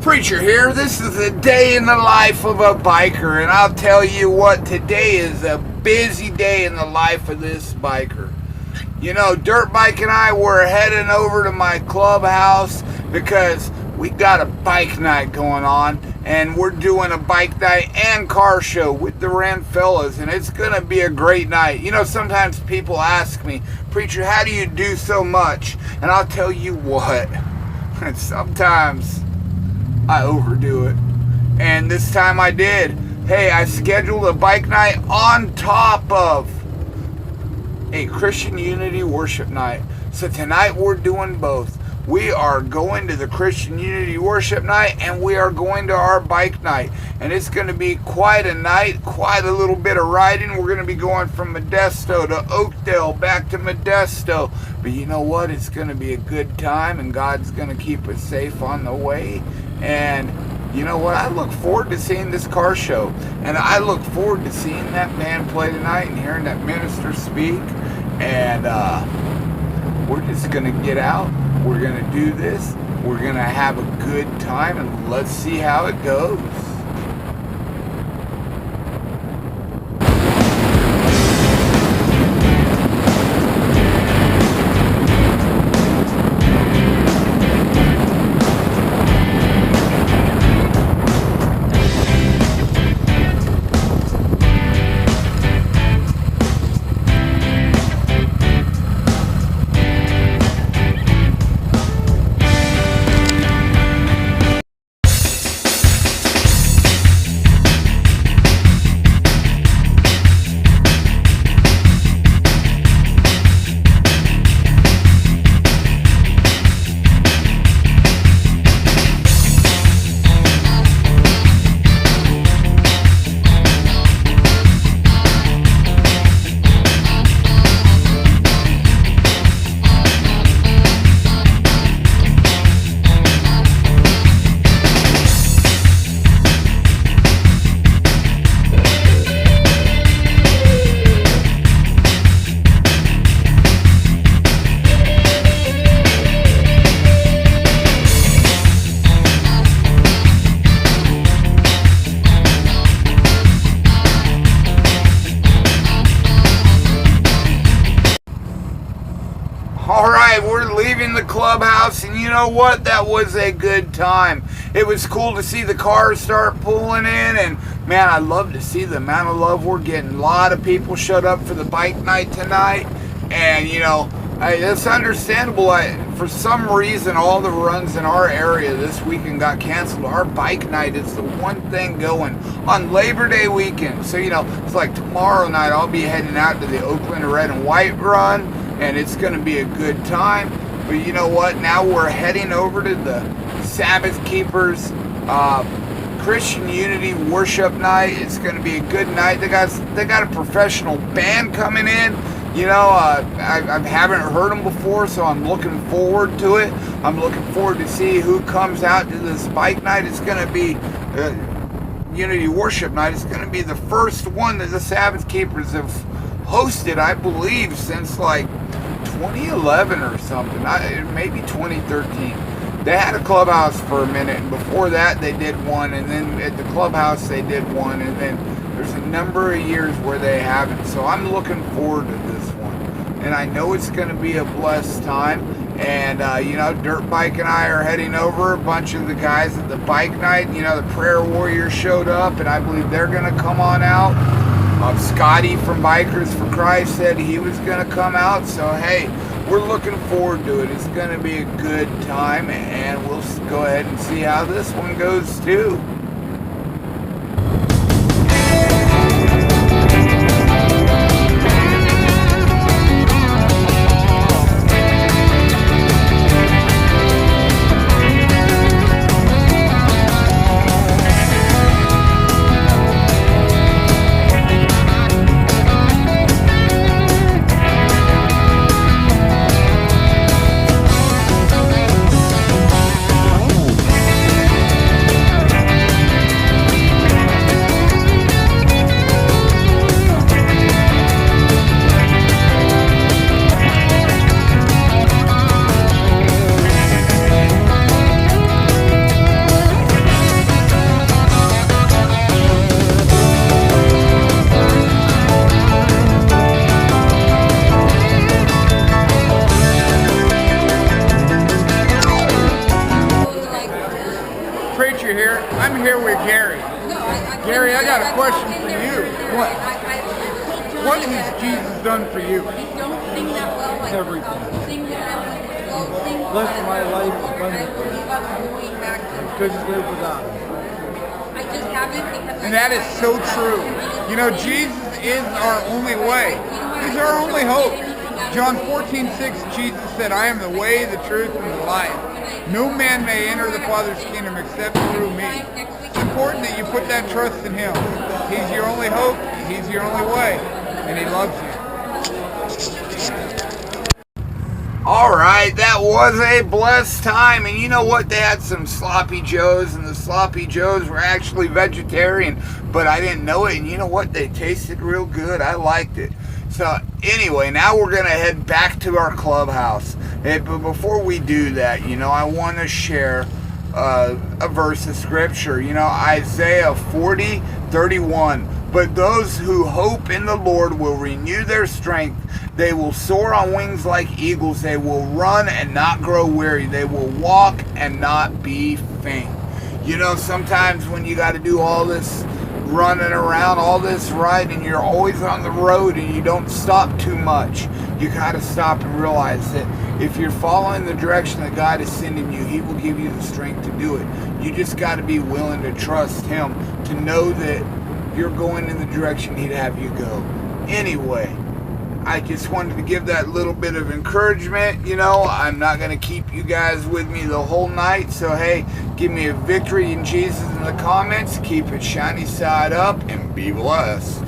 Preacher here. This is a day in the life of a biker, and I'll tell you what, today is a busy day in the life of this biker. You know, Dirt Bike and I were heading over to my clubhouse because we got a bike night going on, and we're doing a bike night and car show with the Ren fellas, and it's gonna be a great night. You know, sometimes people ask me, Preacher, how do you do so much? And I'll tell you what, sometimes I overdo it, and this time I did. Hey, I scheduled a bike night on top of a Christian Unity worship night. So tonight we're doing both. We are going to the Christian Unity worship night, and we are going to our bike night, and it's going to be quite a night, quite a little bit of riding. We're going to be going from Modesto to Oakdale, back to Modesto, but you know what, it's going to be a good time, and God's going to keep us safe on the way. And you know what, I look forward to seeing this car show, and I look forward to seeing that band play tonight and hearing that minister speak. And we're just going to get out. We're going to do this. We're going to have a good time, and let's see how it goes. Alright, we're leaving the clubhouse, and you know what? That was a good time. It was cool to see the cars start pulling in, and man, I love to see the amount of love we're getting. A lot of people showed up for the bike night tonight, and you know, it's understandable. For some reason, all the runs in our area this weekend got canceled. Our bike night is the one thing going on Labor Day weekend. So, you know, it's like tomorrow night I'll be heading out to the Oakland Red and White run, and it's going to be a good time. But you know what? Now we're heading over to the Sabbath Keepers Christian Unity worship night. It's going to be a good night. They got a professional band coming in. You know, I haven't heard them before, so I'm looking forward to it. I'm looking forward to see who comes out to this bike night. It's going to be Unity worship night. It's going to be the first one that the Sabbath Keepers have hosted, I believe, since like 2011 or something, maybe 2013. They had a clubhouse for a minute, and before that they did one, and then at the clubhouse they did one, and then there's a number of years where they haven't. So I'm looking forward to this one, and I know it's going to be a blessed time. And you know, Dirt Bike and I are heading over. A bunch of the guys at the bike night, you know, the Prayer Warriors showed up, and I believe they're going to come on out. Scotty from Bikers for Christ said he was going to come out. So hey, we're looking forward to it. It's going to be a good time, and we'll go ahead and see how this one goes too. preacher here. I'm here with Gary. Gary, I got a question for you. What? What has Jesus done for you? Everything. Bless my life abundantly. Couldn't live without him. And that is so true. You know, Jesus is our only way. He's our only hope. John 14:6, Jesus said, I am the way, the truth, and the life. No man may enter the Father's kingdom except through me. It's important that you put that trust in him. He's your only hope. He's your only way. And he loves you. All right, that was a blessed time. And you know what? They had some sloppy joes, and the sloppy joes were actually vegetarian, but I didn't know it. And you know what? They tasted real good. I liked it. So anyway, now we're going to head back to our clubhouse. But before we do that, you know, I want to share a verse of scripture. You know, Isaiah 40:31. But those who hope in the Lord will renew their strength. They will soar on wings like eagles. They will run and not grow weary. They will walk and not be faint. You know, sometimes when you got to do all this running around, all this riding, you're always on the road and you don't stop too much. You got to stop and realize that if you're following the direction that God is sending you, he will give you the strength to do it. You just got to be willing to trust him, to know that you're going in the direction he'd have you go. Anyway, I just wanted to give that little bit of encouragement. You know, I'm not going to keep you guys with me the whole night. So, hey, give me a victory in Jesus in the comments. Keep it shiny side up and be blessed.